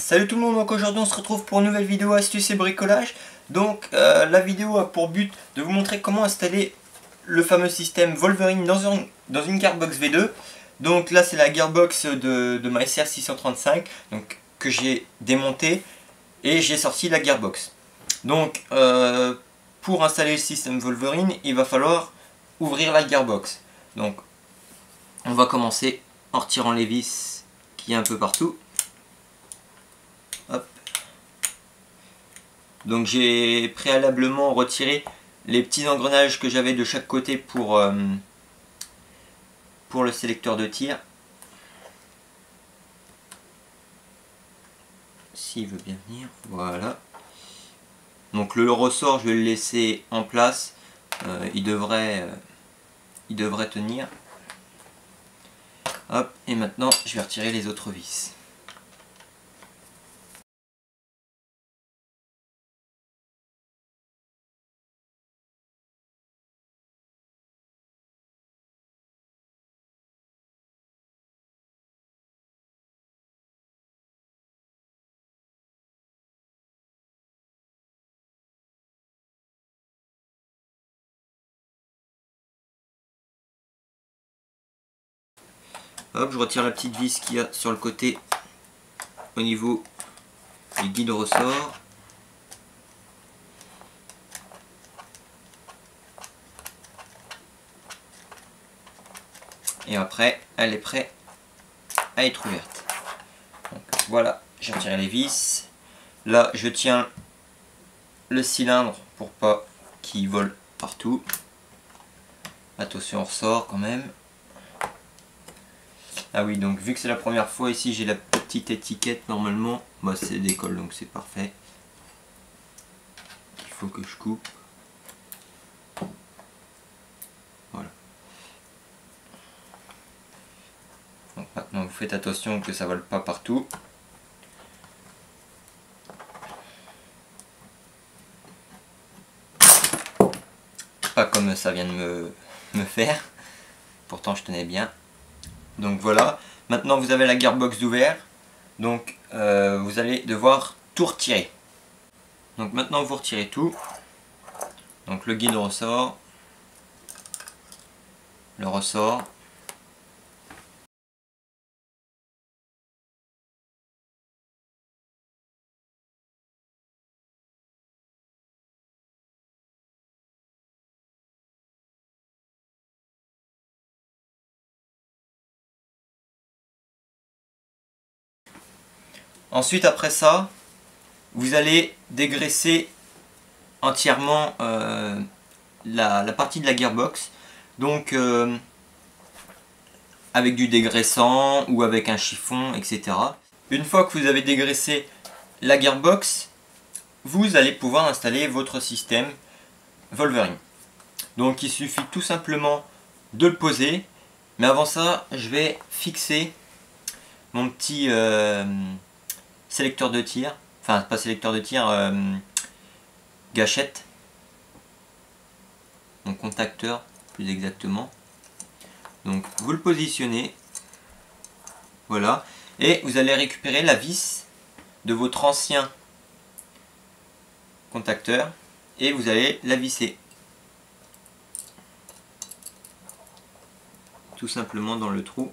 Salut tout le monde, donc aujourd'hui on se retrouve pour une nouvelle vidéo astuces et bricolage. Donc la vidéo a pour but de vous montrer comment installer le fameux système Wolverine dans une Gearbox V2. Donc là c'est la Gearbox de ma SR 635 donc, que j'ai démontée et j'ai sorti la Gearbox. Donc pour installer le système Wolverine il va falloir ouvrir la Gearbox. Donc on va commencer en retirant les vis qu'il y a un peu partout. Hop. Donc j'ai préalablement retiré les petits engrenages que j'avais de chaque côté pour le sélecteur de tir. S'il veut bien venir, voilà. Donc le ressort je vais le laisser en place, il devrait tenir. Hop, et maintenant je vais retirer les autres vis. Hop, je retire la petite vis qu'il y a sur le côté au niveau du guide ressort. Et après, elle est prête à être ouverte. Donc, voilà, j'ai retiré les vis. Là, je tiens le cylindre pour pas qu'il vole partout. Attention, on ressort quand même. Ah oui, donc vu que c'est la première fois ici, j'ai la petite étiquette normalement. Bah, c'est décolle, donc c'est parfait. Il faut que je coupe. Voilà. Donc maintenant, vous faites attention que ça vole pas partout. Pas comme ça vient de me faire. Pourtant, je tenais bien. Donc voilà. Maintenant, vous avez la gearbox ouverte. Donc, vous allez devoir tout retirer. Donc maintenant, vous retirez tout. Donc le guide ressort. Le ressort. Ensuite, après ça, vous allez dégraisser entièrement la partie de la gearbox. Donc, avec du dégraissant ou avec un chiffon, etc. Une fois que vous avez dégraissé la gearbox, vous allez pouvoir installer votre système Wolverine. Donc, il suffit tout simplement de le poser. Mais avant ça, je vais fixer mon petit sélecteur de tir, enfin pas sélecteur de tir, gâchette, mon contacteur plus exactement. Donc vous le positionnez, voilà, et vous allez récupérer la vis de votre ancien contacteur et vous allez la visser tout simplement dans le trou.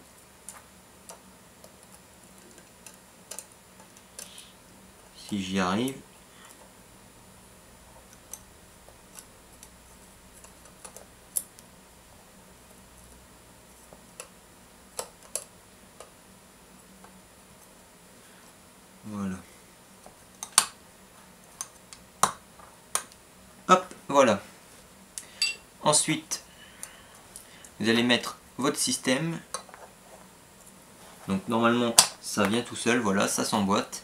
Si j'y arrive. Voilà. Hop, voilà. Ensuite, vous allez mettre votre système. Donc normalement, ça vient tout seul, voilà, ça s'emboîte.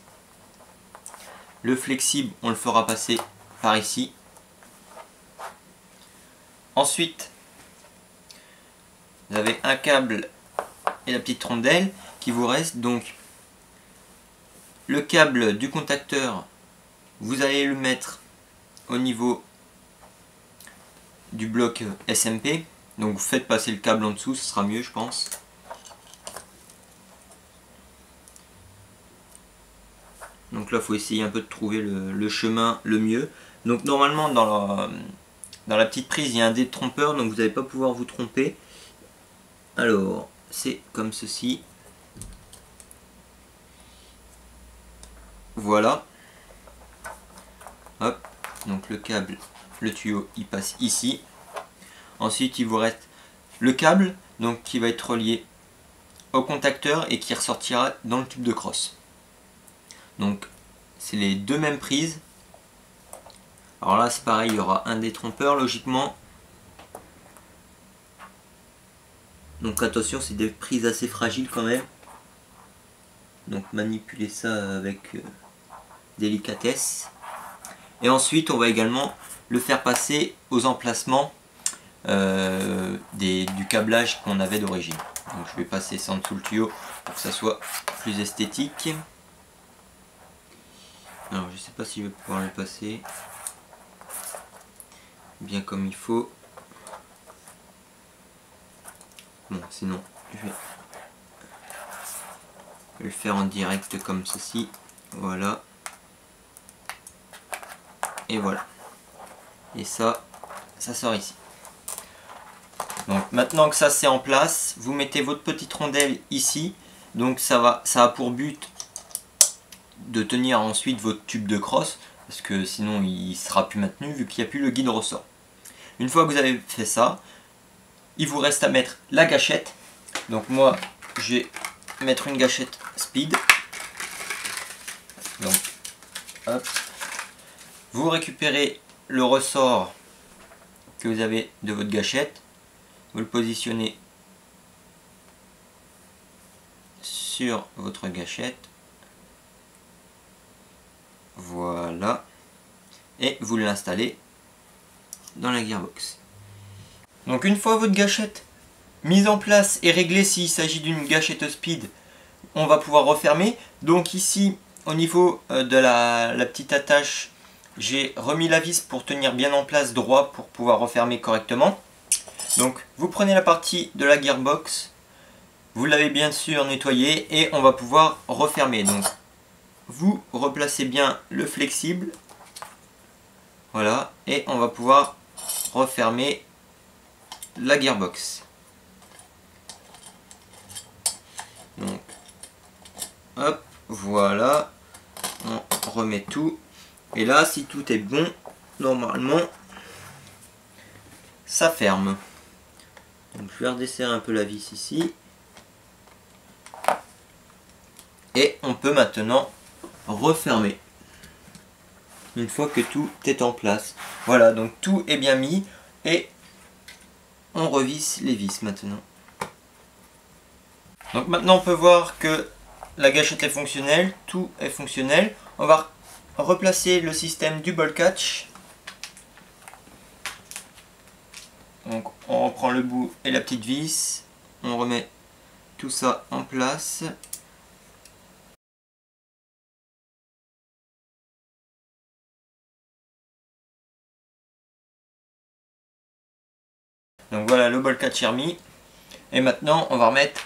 Le flexible, on le fera passer par ici. Ensuite, vous avez un câble et la petite rondelle qui vous reste. Donc, le câble du contacteur, vous allez le mettre au niveau du bloc SMP. Donc, vous faites passer le câble en dessous, ce sera mieux, je pense. Donc là, il faut essayer un peu de trouver le chemin le mieux. Donc normalement, dans la petite prise, il y a un détrompeur, donc vous n'allez pas pouvoir vous tromper. Alors, c'est comme ceci. Voilà. Hop. Donc le câble, le tuyau, il passe ici. Ensuite, il vous reste le câble, donc qui va être relié au contacteur et qui ressortira dans le tube de crosse. Donc, c'est les deux mêmes prises. Alors là, c'est pareil, il y aura un détrompeur logiquement. Donc attention, c'est des prises assez fragiles quand même. Donc manipulez ça avec délicatesse. Et ensuite, on va également le faire passer aux emplacements du câblage qu'on avait d'origine. Donc je vais passer ça en dessous le tuyau pour que ça soit plus esthétique. Alors je sais pas si je vais pouvoir le passer bien comme il faut. Bon, sinon je vais le faire en direct comme ceci. Voilà. Et voilà. Et ça sort ici. Donc maintenant que ça c'est en place, vous mettez votre petite rondelle ici. Donc ça a pour but de tenir ensuite votre tube de crosse, parce que sinon il sera plus maintenu vu qu'il n'y a plus le guide ressort. Une fois que vous avez fait ça, il vous reste à mettre la gâchette. Donc moi je vais mettre une gâchette speed. Donc hop. Vous récupérez le ressort que vous avez de votre gâchette. Vous le positionnez sur votre gâchette. Voilà. Et vous l'installez dans la gearbox. Donc une fois votre gâchette mise en place et réglée, s'il s'agit d'une gâchette speed, on va pouvoir refermer. Donc ici, au niveau de la petite attache, j'ai remis la vis pour tenir bien en place droit pour pouvoir refermer correctement. Donc vous prenez la partie de la gearbox, vous l'avez bien sûr nettoyée et on va pouvoir refermer. Donc vous replacez bien le flexible, voilà, et on va pouvoir refermer la gearbox. Donc hop, voilà, on remet tout. Et là, si tout est bon, normalement, ça ferme. Donc je vais redesserrer un peu la vis ici. Et on peut maintenant refermer. Une fois que tout est en place. Voilà, donc tout est bien mis. Et on revisse les vis maintenant. Donc maintenant on peut voir que la gâchette est fonctionnelle. Tout est fonctionnel. On va replacer le système du ball catch. Donc on reprend le bout et la petite vis, on remet tout ça en place. Donc voilà, le ball catch est remis. Et maintenant on va remettre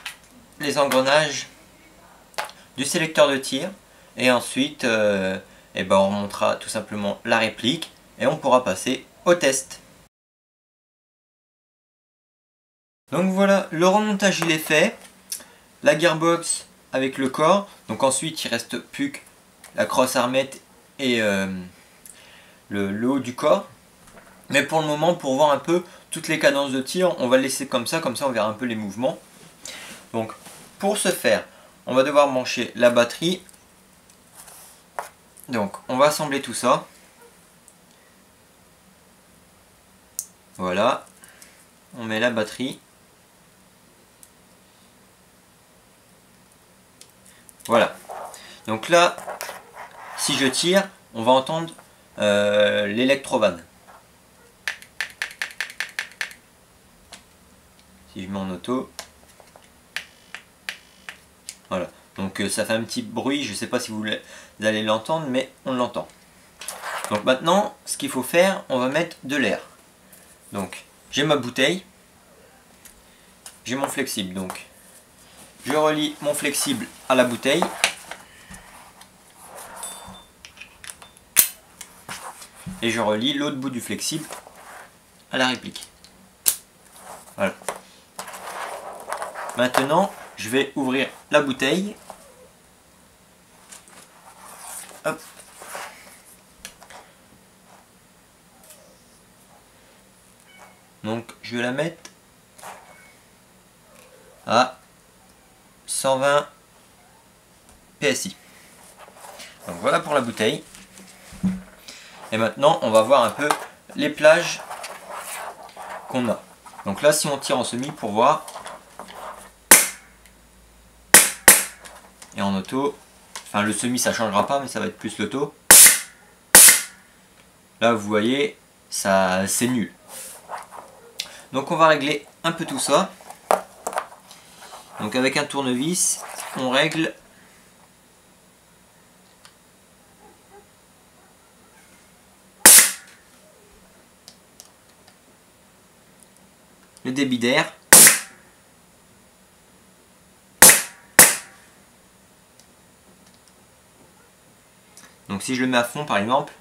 les engrenages du sélecteur de tir. Et ensuite on remontera tout simplement la réplique et on pourra passer au test. Donc voilà, le remontage il est fait. La gearbox avec le corps. Donc ensuite il reste plus que la crosse armette et le haut du corps. Mais pour le moment, pour voir un peu toutes les cadences de tir, on va le laisser comme ça on verra un peu les mouvements. Donc pour ce faire, on va devoir brancher la batterie. Donc on va assembler tout ça. Voilà. On met la batterie. Voilà. Donc là, si je tire, on va entendre l'électrovan. Si je mets en auto. Voilà. Donc ça fait un petit bruit, je ne sais pas si vous allez l'entendre, mais on l'entend. Donc maintenant, ce qu'il faut faire, on va mettre de l'air. Donc j'ai ma bouteille, j'ai mon flexible. Donc je relie mon flexible à la bouteille. et je relie l'autre bout du flexible à la réplique. Voilà. Maintenant, je vais ouvrir la bouteille. Hop. Donc, je vais la mettre à 120 PSI. Donc voilà pour la bouteille. Et maintenant, on va voir un peu les plages qu'on a. Donc là, si on tire en semi pour voir, et en auto, enfin le semi ça changera pas, mais ça va être plus l'auto. Là, vous voyez, ça c'est nul. Donc on va régler un peu tout ça. Donc avec un tournevis, on règle le débit d'air. Donc si je le mets à fond par exemple,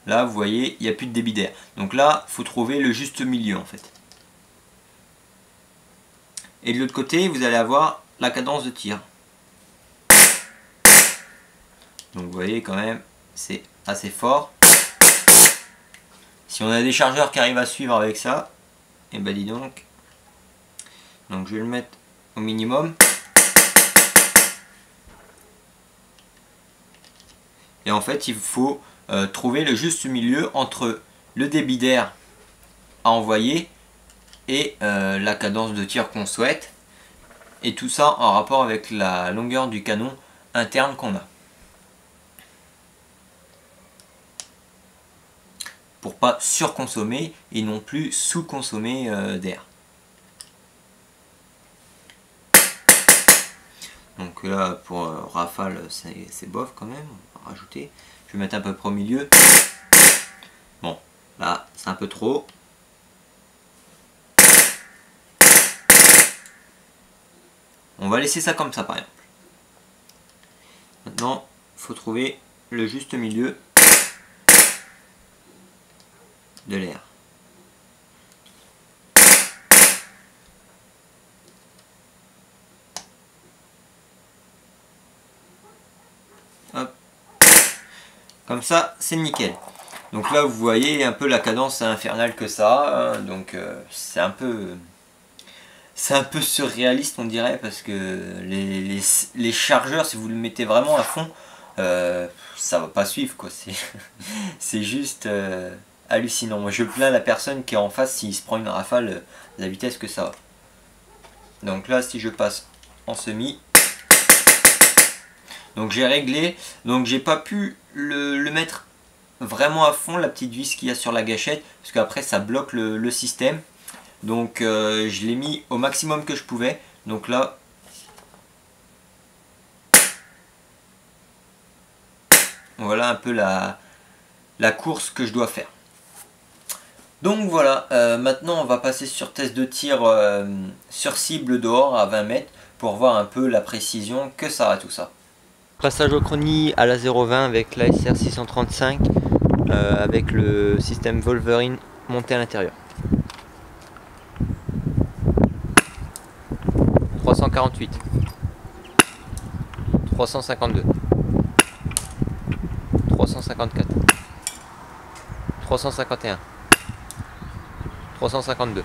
là vous voyez il n'y a plus de débit d'air. Donc là il faut trouver le juste milieu en fait. Et de l'autre côté vous allez avoir la cadence de tir. Donc vous voyez quand même c'est assez fort. Si on a des chargeurs qui arrivent à suivre avec ça, et ben dis donc. Donc je vais le mettre au minimum. Et en fait il faut trouver le juste milieu entre le débit d'air à envoyer et la cadence de tir qu'on souhaite. Et tout ça en rapport avec la longueur du canon interne qu'on a. Pour pas surconsommer et non plus sous-consommer d'air. Donc là pour rafale c'est bof quand même, on va rajouter. Je vais mettre un peu près au milieu. Bon, là c'est un peu trop. On va laisser ça comme ça par exemple. Maintenant, il faut trouver le juste milieu de l'air. Hop. Comme ça, c'est nickel. Donc là, vous voyez un peu la cadence infernale que ça a. Hein, donc c'est un peu surréaliste, on dirait, parce que les chargeurs, si vous le mettez vraiment à fond, ça va pas suivre, quoi. C'est juste hallucinant. Moi, je plains la personne qui est en face s'il se prend une rafale de la vitesse que ça va. Donc là, si je passe en semi, donc j'ai réglé, donc j'ai pas pu le mettre vraiment à fond, la petite vis qu'il y a sur la gâchette, parce qu'après ça bloque le système. Donc je l'ai mis au maximum que je pouvais. Donc là, voilà un peu la course que je dois faire. Donc voilà, maintenant on va passer sur test de tir sur cible dehors à 20 mètres pour voir un peu la précision que ça a tout ça. Passage au chronie à la 0,20 avec la SR 635 avec le système Wolverine monté à l'intérieur. 348, 352, 354, 351, 352,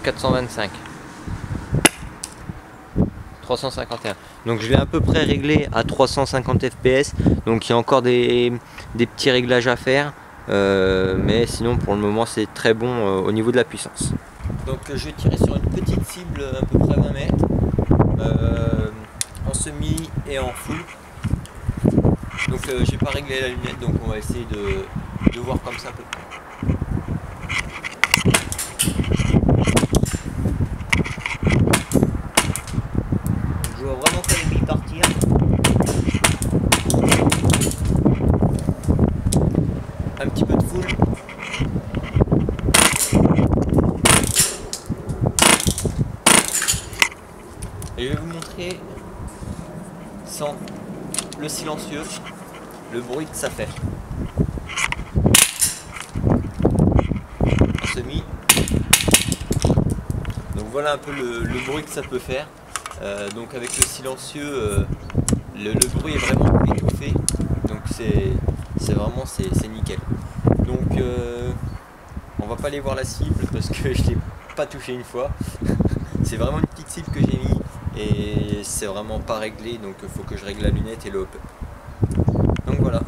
425, 351. Donc je l'ai à peu près réglé à 350 fps, donc il y a encore des petits réglages à faire, mais sinon pour le moment c'est très bon au niveau de la puissance. Donc je vais tirer sur une petite cible à peu près 20 mètres, en semi et en full. Donc j'ai pas réglé la lunette, donc on va essayer de voir comme ça à peu près. Je vois vraiment pas les billes partir. Un petit peu de full. Et je vais vous montrer sans le silencieux le bruit que ça fait. Un semi. Donc voilà un peu le bruit que ça peut faire. Donc avec le silencieux, le bruit est vraiment étouffé. Donc c'est vraiment c'est nickel. Donc on va pas aller voir la cible parce que je l'ai pas touché une fois. C'est vraiment une petite cible que j'ai mis et c'est vraiment pas réglé, donc il faut que je règle la lunette et le hop. Donc voilà.